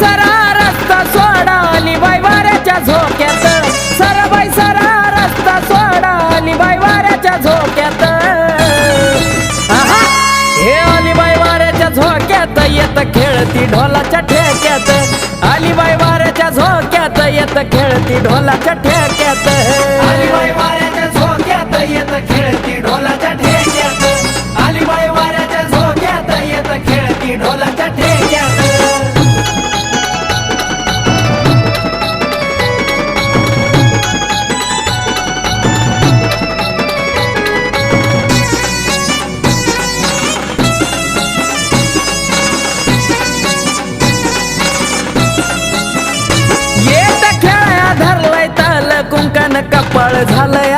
सरा रस्ता सोडा आली बाई वाऱ्याच्या झोक्यात सरबाई सरा रस्ता सोडा आली बाई वाऱ्याच्या झोक्यात आहा हे आली बाई वाऱ्याच्या झोक्यात येत खेळती ढोलाच्या ठेक्यात आली बाई वाऱ्याच्या झोक्यात येत खेळती ढोलाच्या ठेक्यात आली बाई वाऱ्याच्या झोक्यात येत खेळती ढोलाच्या ठेक्यात आली बाई वाऱ्याच्या झोक्यात येत खेळती ढोलाच्या ठेक्यात येत खेळ्या धरलाय ताल कुंकन कपाळ झालंय